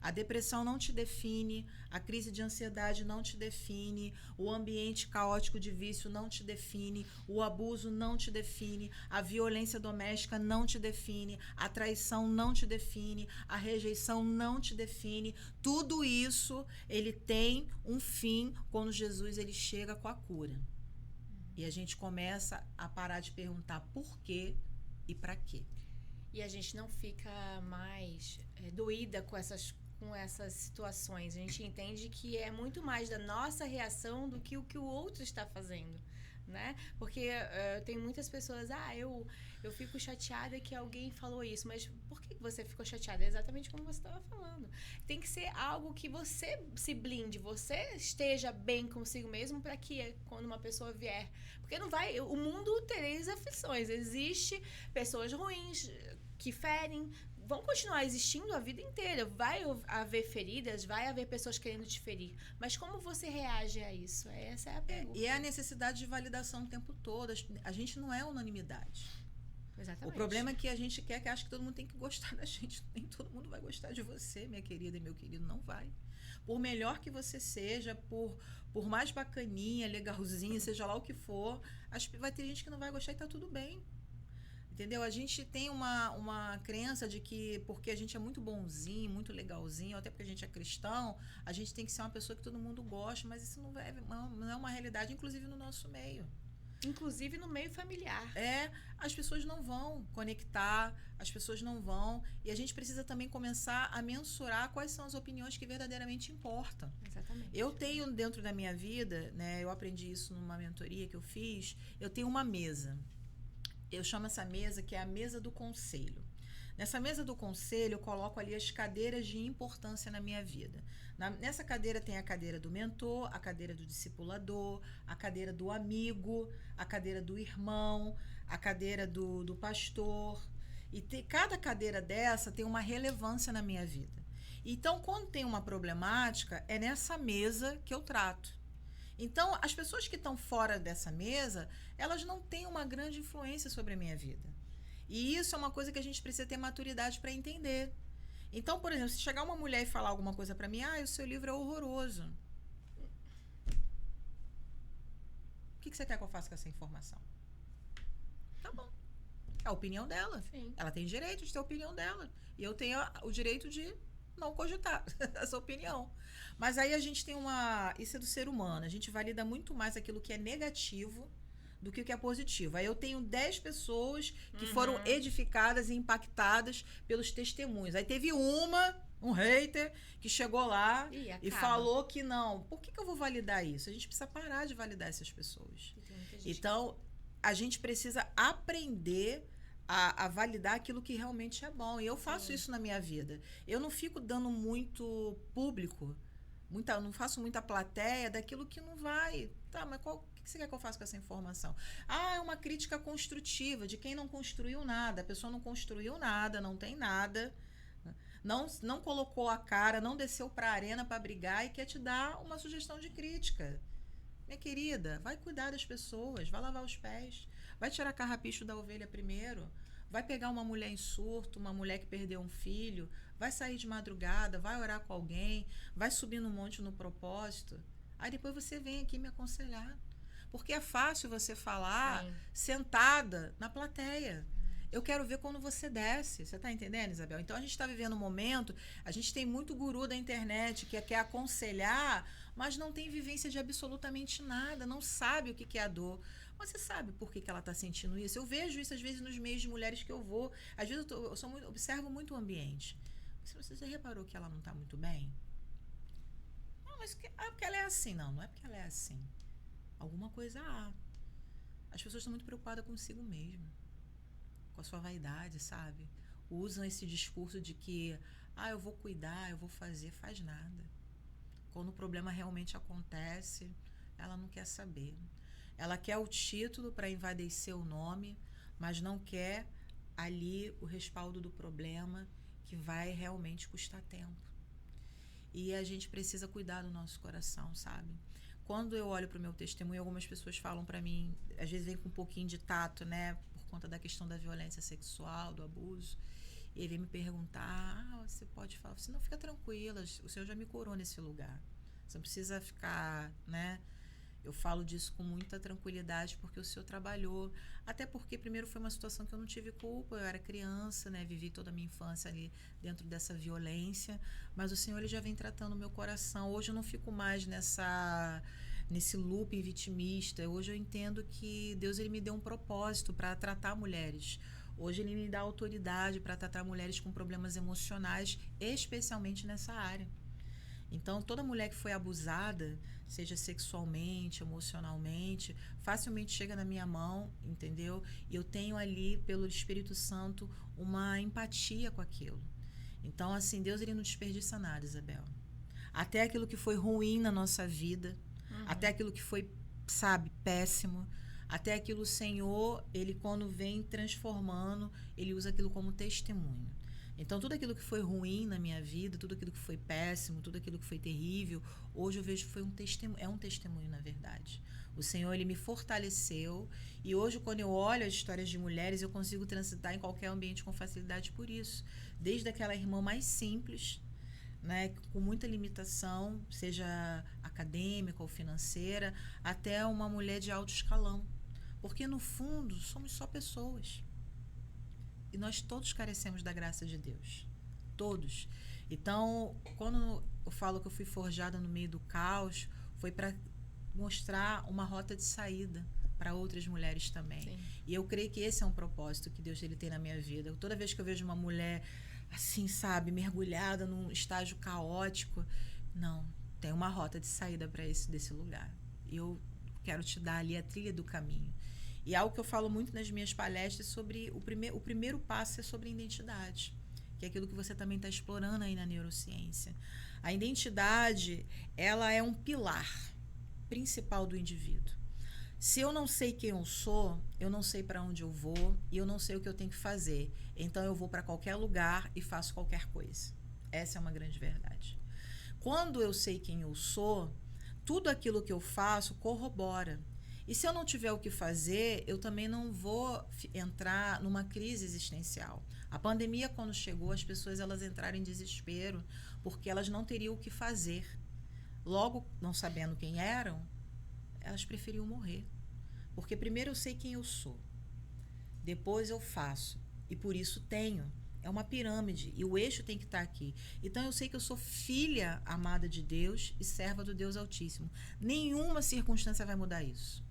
A depressão não te define, a crise de ansiedade não te define, o ambiente caótico de vício não te define, o abuso não te define, a violência doméstica não te define, a traição não te define, a rejeição não te define. Tudo isso, ele tem um fim quando Jesus ele chega com a cura. E a gente começa a parar de perguntar por quê e para quê. E a gente não fica mais doída com essas situações. A gente entende que é muito mais da nossa reação do que o outro está fazendo, né? Porque tem muitas pessoas, eu fico chateada que alguém falou isso, mas por que você ficou chateada? É exatamente como você estava falando. Tem que ser algo que você se blinde, você esteja bem consigo mesmo para que quando uma pessoa vier, porque não vai, o mundo tereis aflições, existe pessoas ruins que ferem, vão continuar existindo a vida inteira. Vai haver feridas, vai haver pessoas querendo te ferir. Mas como você reage a isso? Essa é a pergunta. E é a necessidade de validação o tempo todo. A gente não é unanimidade. Exatamente. O problema é que a gente quer que acha que todo mundo tem que gostar da gente. Nem todo mundo vai gostar de você, minha querida e meu querido. Não vai. Por melhor que você seja, por mais bacaninha, legalzinha, seja lá o que for, vai ter gente que não vai gostar e tá tudo bem. Entendeu? A gente tem uma crença de que porque a gente é muito bonzinho, muito legalzinho, até porque a gente é cristão, a gente tem que ser uma pessoa que todo mundo gosta, mas isso não é uma realidade, inclusive no nosso meio. Inclusive no meio familiar. As pessoas não vão conectar, as pessoas não vão, e a gente precisa também começar a mensurar quais são as opiniões que verdadeiramente importam. Exatamente. Eu tenho dentro da minha vida, né, eu aprendi isso numa mentoria que eu fiz, eu tenho uma mesa. Eu chamo essa mesa que é a mesa do conselho. Nessa mesa do conselho, eu coloco ali as cadeiras de importância na minha vida. Nessa cadeira tem a cadeira do mentor, a cadeira do discipulador, a cadeira do amigo, a cadeira do irmão, a cadeira do pastor. E cada cadeira dessa tem uma relevância na minha vida. Então, quando tem uma problemática, é nessa mesa que eu trato. Então, as pessoas que estão fora dessa mesa, elas não têm uma grande influência sobre a minha vida. E isso é uma coisa que a gente precisa ter maturidade para entender. Então, por exemplo, se chegar uma mulher e falar alguma coisa para mim, o seu livro é horroroso. O que você quer que eu faça com essa informação? Tá bom. É a opinião dela. Sim. Ela tem direito de ter a opinião dela. E eu tenho o direito de não cogitar essa opinião. Mas aí a gente tem isso é do ser humano, a gente valida muito mais aquilo que é negativo do que o que é positivo. Aí eu tenho 10 pessoas que foram edificadas e impactadas pelos testemunhos. Aí teve um hater, que chegou lá e falou que não. Por que eu vou validar isso? A gente precisa parar de validar essas pessoas. Então, a gente precisa aprender a validar aquilo que realmente é bom. E eu faço isso na minha vida. Eu não fico dando muito público, não faço muita plateia daquilo que não vai. Tá, mas o que você quer que eu faça com essa informação? É uma crítica construtiva de quem não construiu nada. A pessoa não construiu nada, não tem nada, não colocou a cara, não desceu para a arena para brigar e quer te dar uma sugestão de crítica. Minha querida, vai cuidar das pessoas, vai lavar os pés, vai tirar carrapicho da ovelha primeiro, vai pegar uma mulher em surto, uma mulher que perdeu um filho, vai sair de madrugada, vai orar com alguém, vai subir no monte no propósito. Aí depois você vem aqui me aconselhar. Porque é fácil você falar sentada na plateia. Eu quero ver quando você desce. Você está entendendo, Isabel? Então, a gente está vivendo um momento, a gente tem muito guru da internet que quer aconselhar, mas não tem vivência de absolutamente nada, não sabe o que é a dor. Mas você sabe por que ela está sentindo isso? Eu vejo isso, às vezes, nos meios de mulheres que eu vou. Às vezes, observo muito o ambiente. Você já reparou que ela não está muito bem? Não, mas porque ela é assim. Não é porque ela é assim. Alguma coisa há. As pessoas estão muito preocupadas consigo mesmo, com a sua vaidade, sabe? Usam esse discurso de que eu vou cuidar, eu vou fazer, faz nada. Quando o problema realmente acontece, ela não quer saber. Ela quer o título para envadecer o nome, mas não quer ali o respaldo do problema, que vai realmente custar tempo. E a gente precisa cuidar do nosso coração, sabe? Quando eu olho para o meu testemunho, algumas pessoas falam para mim, às vezes vem com um pouquinho de tato, né? Por conta da questão da violência sexual, do abuso. E ele vem me perguntar, você pode falar, você não, fica tranquila, o Senhor já me curou nesse lugar. Você não precisa ficar, né? Eu falo disso com muita tranquilidade porque o Senhor trabalhou. Até porque, primeiro, foi uma situação que eu não tive culpa. Eu era criança, né? Vivi toda a minha infância ali dentro dessa violência. Mas o Senhor, ele já vem tratando o meu coração. Hoje eu não fico mais nesse loop vitimista. Hoje eu entendo que Deus, ele me deu um propósito para tratar mulheres. Hoje ele me dá autoridade para tratar mulheres com problemas emocionais, especialmente nessa área. Então, toda mulher que foi abusada, seja sexualmente, emocionalmente, facilmente chega na minha mão, entendeu? E eu tenho ali, pelo Espírito Santo, uma empatia com aquilo. Então, assim, Deus, ele não desperdiça nada, Isabel. Até aquilo que foi ruim na nossa vida, até aquilo que foi, sabe, péssimo, até aquilo, o Senhor, ele quando vem transformando, ele usa aquilo como testemunho. Então, tudo aquilo que foi ruim na minha vida, tudo aquilo que foi péssimo, tudo aquilo que foi terrível, hoje eu vejo que foi é um testemunho, na verdade. O Senhor, ele me fortaleceu, e hoje, quando eu olho as histórias de mulheres, eu consigo transitar em qualquer ambiente com facilidade por isso. Desde aquela irmã mais simples, né, com muita limitação, seja acadêmica ou financeira, até uma mulher de alto escalão. Porque, no fundo, somos só pessoas. E nós todos carecemos da graça de Deus. Todos. Então, quando eu falo que eu fui forjada no meio do caos, foi para mostrar uma rota de saída para outras mulheres também. Sim. E eu creio que esse é um propósito que Deus, ele tem na minha vida. Toda vez que eu vejo uma mulher assim, sabe, mergulhada num estágio caótico, não, tem uma rota de saída para desse lugar. E eu quero te dar ali a trilha do caminho. E algo que eu falo muito nas minhas palestras sobre o primeiro passo é sobre a identidade, que é aquilo que você também está explorando aí na neurociência. A identidade, ela é um pilar principal do indivíduo. Se eu não sei quem eu sou, eu não sei para onde eu vou e eu não sei o que eu tenho que fazer. Então eu vou para qualquer lugar e faço qualquer coisa. Essa é uma grande verdade. Quando eu sei quem eu sou, tudo aquilo que eu faço corrobora. E se eu não tiver o que fazer, eu também não vou entrar numa crise existencial. A pandemia, quando chegou, as pessoas elas entraram em desespero porque elas não teriam o que fazer. Logo, não sabendo quem eram, elas preferiam morrer. Porque primeiro eu sei quem eu sou, depois eu faço, e por isso tenho. É uma pirâmide, e o eixo tem que estar aqui. Então eu sei que eu sou filha amada de Deus e serva do Deus Altíssimo. Nenhuma circunstância vai mudar isso.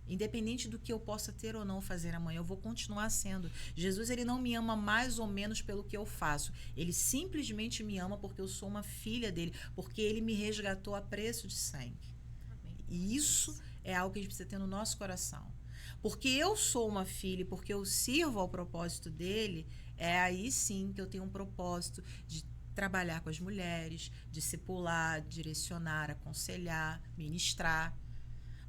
Independente do que eu possa ter ou não fazer amanhã, eu vou continuar sendo. Jesus, ele não me ama mais ou menos pelo que eu faço. Ele simplesmente me ama porque eu sou uma filha dele, porque ele me resgatou a preço de sangue. E isso é algo que a gente precisa ter no nosso coração. Porque eu sou uma filha, porque eu sirvo ao propósito dele, é aí sim que eu tenho um propósito de trabalhar com as mulheres, discipular, direcionar, aconselhar, ministrar.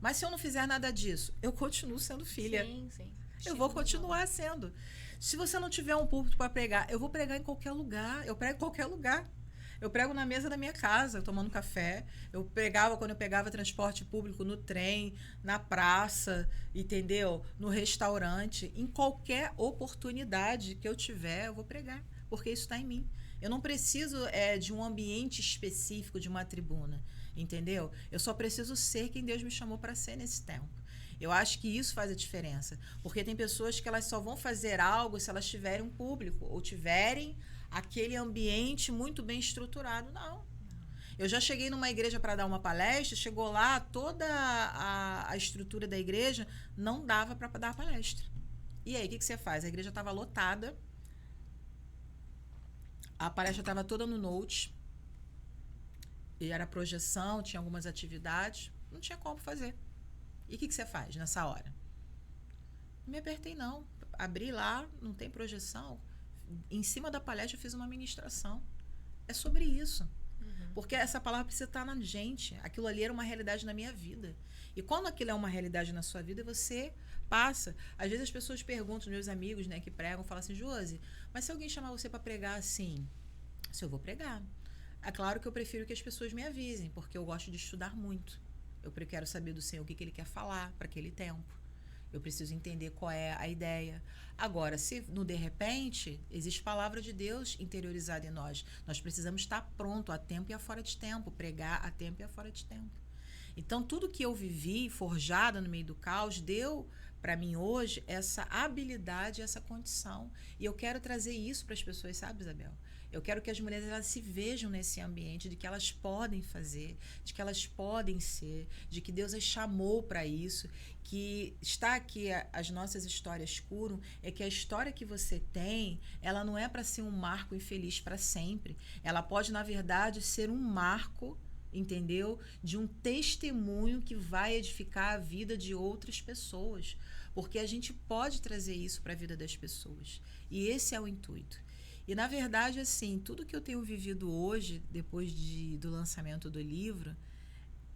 Mas se eu não fizer nada disso, eu continuo sendo filha. Sim, sim. Eu vou continuar sendo. Se você não tiver um púlpito para pregar, eu vou pregar em qualquer lugar. Eu prego em qualquer lugar. Eu prego na mesa da minha casa, tomando café. Eu pregava quando eu pegava transporte público, no trem, na praça, entendeu? No restaurante. Em qualquer oportunidade que eu tiver, eu vou pregar. Porque isso está em mim. Eu não preciso de um ambiente específico, de uma tribuna. Entendeu? Eu só preciso ser quem Deus me chamou para ser nesse tempo. Eu acho que isso faz a diferença. Porque tem pessoas que elas só vão fazer algo se elas tiverem um público ou tiverem aquele ambiente muito bem estruturado. Não. Eu já cheguei numa igreja para dar uma palestra, chegou lá, toda a estrutura da igreja não dava para dar a palestra. E aí, o que você faz? A igreja estava lotada, a palestra estava toda no Note, e era projeção, tinha algumas atividades, não tinha como fazer. E o que você faz nessa hora? Não me apertei, não. Abri lá, não tem projeção. Em cima da palestra eu fiz uma ministração. É sobre isso. Porque essa palavra precisa estar na gente. Aquilo ali era uma realidade na minha vida. E quando aquilo é uma realidade na sua vida, você passa. Às vezes as pessoas perguntam, meus amigos, né, que pregam, falam assim, Josi, mas se alguém chamar você para pregar assim, se eu vou pregar. É claro que eu prefiro que as pessoas me avisem, porque eu gosto de estudar muito. Eu quero saber do Senhor o que ele quer falar para aquele tempo. Eu preciso entender qual é a ideia. Agora, se no de repente, existe palavra de Deus interiorizada em nós. Nós precisamos estar pronto a tempo e a fora de tempo. Pregar a tempo e a fora de tempo. Então, tudo que eu vivi, forjada no meio do caos, deu para mim hoje essa habilidade, essa condição. E eu quero trazer isso para as pessoas, sabe, Isabel? Eu quero que as mulheres elas se vejam nesse ambiente de que elas podem fazer, de que elas podem ser, de que Deus as chamou para isso, que está aqui as nossas histórias curam, é que a história que você tem, ela não é para ser um marco infeliz para sempre. Ela pode, na verdade, ser um marco, entendeu? De um testemunho que vai edificar a vida de outras pessoas. Porque a gente pode trazer isso para a vida das pessoas. E esse é o intuito. E, na verdade, assim, tudo que eu tenho vivido hoje, depois do lançamento do livro,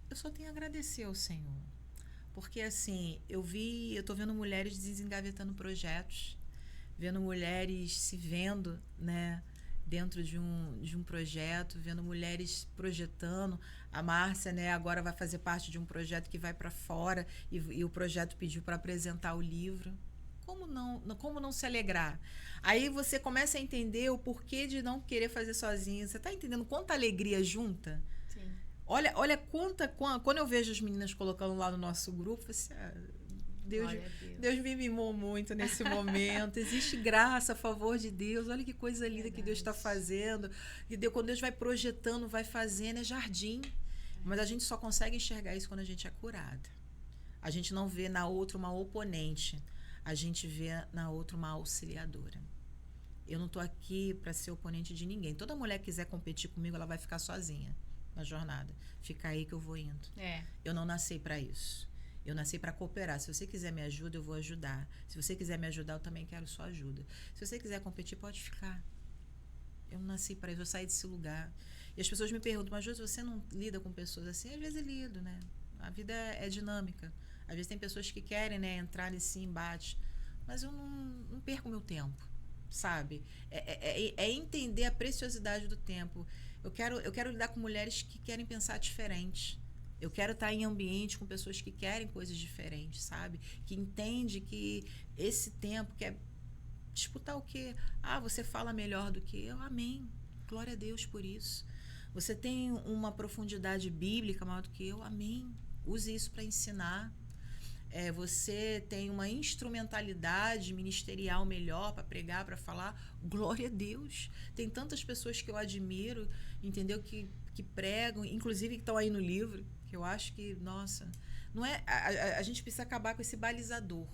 eu só tenho a agradecer ao Senhor. Porque, assim, eu tô vendo mulheres desengavetando projetos, vendo mulheres se vendo, né, dentro de um projeto, vendo mulheres projetando. A Márcia, né, agora vai fazer parte de um projeto que vai para fora e o projeto pediu para apresentar o livro. Como não se alegrar? Aí você começa a entender o porquê de não querer fazer sozinha. Você está entendendo quanta alegria junta? Sim. Olha quando eu vejo as meninas colocando lá no nosso grupo, assim, Deus me mimou muito nesse momento. Existe graça a favor de Deus. Olha que coisa linda que Deus está fazendo. E quando Deus vai projetando, vai fazendo, é jardim. Mas a gente só consegue enxergar isso quando a gente é curada. A gente não vê na outra uma oponente. A gente vê na outra uma auxiliadora. Eu não estou aqui para ser oponente de ninguém. Toda mulher que quiser competir comigo, ela vai ficar sozinha na jornada. Fica aí que eu vou indo. Eu não nasci para isso. Eu nasci para cooperar. Se você quiser me ajudar, eu vou ajudar. Se você quiser me ajudar, eu também quero sua ajuda. Se você quiser competir, pode ficar. Eu não nasci para isso, eu saí desse lugar. E as pessoas me perguntam, mas Josi, você não lida com pessoas assim? Às vezes eu lido, né? A vida é dinâmica. Às vezes tem pessoas que querem, né, entrar nesse embate. Mas eu não perco meu tempo, sabe? É entender a preciosidade do tempo. Eu quero lidar com mulheres que querem pensar diferente. Eu quero estar em ambiente com pessoas que querem coisas diferentes, sabe? Que entende que esse tempo quer disputar o quê? Ah, você fala melhor do que eu? Amém. Glória a Deus por isso. Você tem uma profundidade bíblica maior do que eu? Amém. Use isso para ensinar. Você tem uma instrumentalidade ministerial melhor para pregar, para falar, glória a Deus. Tem tantas pessoas que eu admiro, entendeu? Que pregam, inclusive que estão aí no livro, que eu acho que, nossa, não é. A gente precisa acabar com esse balizador.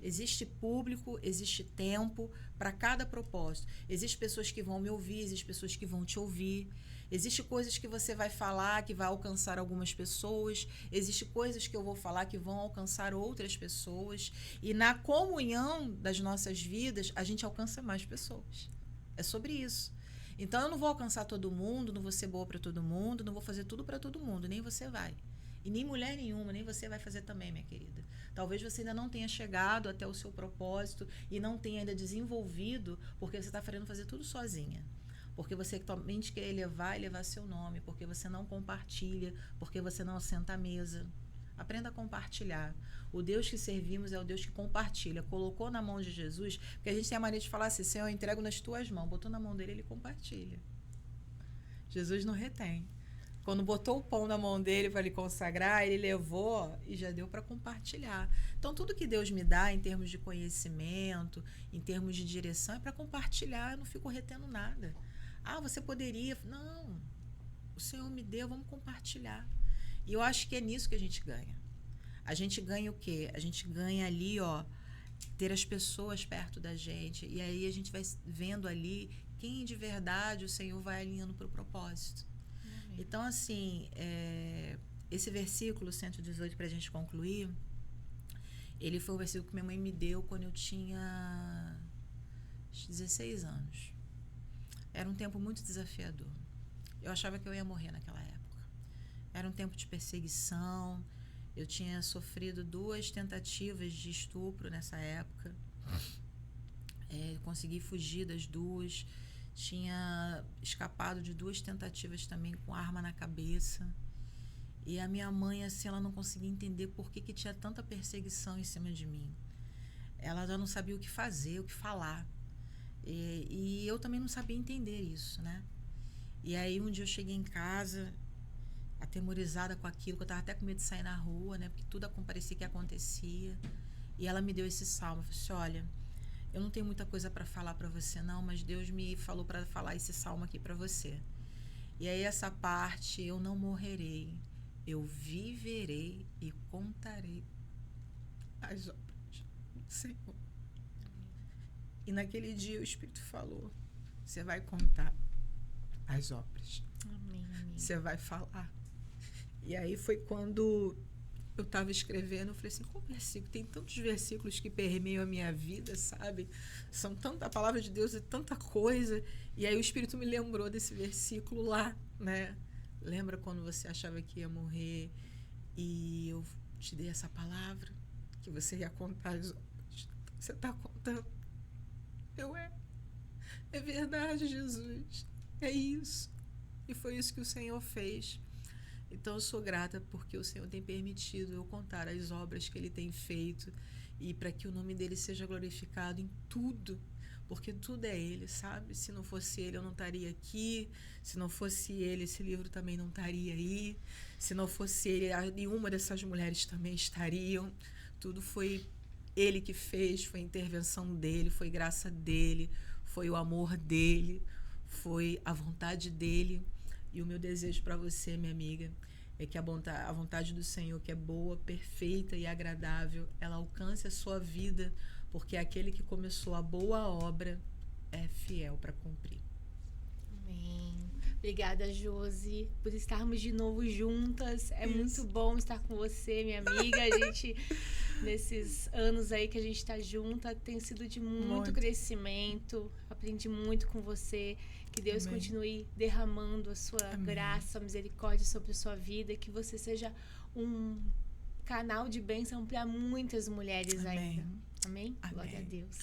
Existe público, existe tempo para cada propósito. Existem pessoas que vão me ouvir, existem pessoas que vão te ouvir. Existem coisas que você vai falar que vai alcançar algumas pessoas. Existem coisas que eu vou falar que vão alcançar outras pessoas. E na comunhão das nossas vidas, a gente alcança mais pessoas. É sobre isso. Então, eu não vou alcançar todo mundo, não vou ser boa para todo mundo, não vou fazer tudo para todo mundo, nem você vai. E nem mulher nenhuma, nem você vai fazer também, minha querida. Talvez você ainda não tenha chegado até o seu propósito e não tenha ainda desenvolvido, porque você está querendo fazer tudo sozinha. Porque você somente quer elevar seu nome, porque você não compartilha, porque você não assenta à mesa. Aprenda a compartilhar. O Deus que servimos é o Deus que compartilha. Colocou na mão de Jesus, porque a gente tem a mania de falar assim, Senhor, eu entrego nas tuas mãos. Botou na mão dele, ele compartilha. Jesus não retém. Quando botou o pão na mão dele para ele consagrar, ele levou e já deu para compartilhar. Então, tudo que Deus me dá em termos de conhecimento, em termos de direção, é para compartilhar. Eu não fico retendo nada. Ah, você poderia... Não. O Senhor me deu, vamos compartilhar. E eu acho que é nisso que a gente ganha. A gente ganha o quê? A gente ganha ali, ó, ter as pessoas perto da gente. E aí a gente vai vendo ali quem de verdade o Senhor vai alinhando para o propósito. Então, assim, esse versículo 118, para a gente concluir, ele foi o versículo que minha mãe me deu quando eu tinha 16 anos. Era um tempo muito desafiador. Eu achava que eu ia morrer naquela época. Era um tempo de perseguição. Eu tinha sofrido 2 tentativas de estupro nessa época. Consegui fugir das 2. Tinha escapado de 2 tentativas também com arma na cabeça. E a minha mãe, assim, ela não conseguia entender por que tinha tanta perseguição em cima de mim. Ela já não sabia o que fazer, o que falar. E eu também não sabia entender isso, né? E aí um dia eu cheguei em casa, atemorizada com aquilo, que eu estava até com medo de sair na rua, né? Porque tudo parecia que acontecia. E ela me deu esse salmo. Eu falei assim, olha, eu não tenho muita coisa para falar para você não, mas Deus me falou para falar esse salmo aqui para você. E aí essa parte, eu não morrerei, eu viverei e contarei as obras do Senhor. E naquele dia o Espírito falou, você vai contar as obras. Amém, amém. Você vai falar. E aí foi quando eu estava escrevendo, eu falei assim, qual versículo? Tem tantos versículos que permeiam a minha vida, sabe? São tanta, a palavra de Deus é tanta coisa. E aí o Espírito me lembrou desse versículo lá, né? Lembra quando você achava que ia morrer e eu te dei essa palavra? Que você ia contar as obras. Você está contando. É verdade, Jesus. É isso. E foi isso que o Senhor fez. Então eu sou grata porque o Senhor tem permitido eu contar as obras que Ele tem feito e para que o nome dEle seja glorificado em tudo, porque tudo é Ele, sabe? Se não fosse Ele eu não estaria aqui, se não fosse Ele esse livro também não estaria aí, se não fosse Ele nenhuma dessas mulheres também estariam. Tudo foi Ele que fez, foi a intervenção dEle, foi graça dEle, foi o amor dEle, foi a vontade dEle. E o meu desejo para você, minha amiga, é que a vontade do Senhor, que é boa, perfeita e agradável, ela alcance a sua vida, porque aquele que começou a boa obra é fiel para cumprir. Amém. Obrigada, Josi, por estarmos de novo juntas. É muito bom estar com você, minha amiga. A gente, nesses anos aí que a gente está junta, tem sido de muito crescimento. Aprendi muito com você. Que Deus continue derramando a sua graça, a misericórdia sobre a sua vida. Que você seja um canal de bênção para muitas mulheres ainda. Amém? Glória a Deus.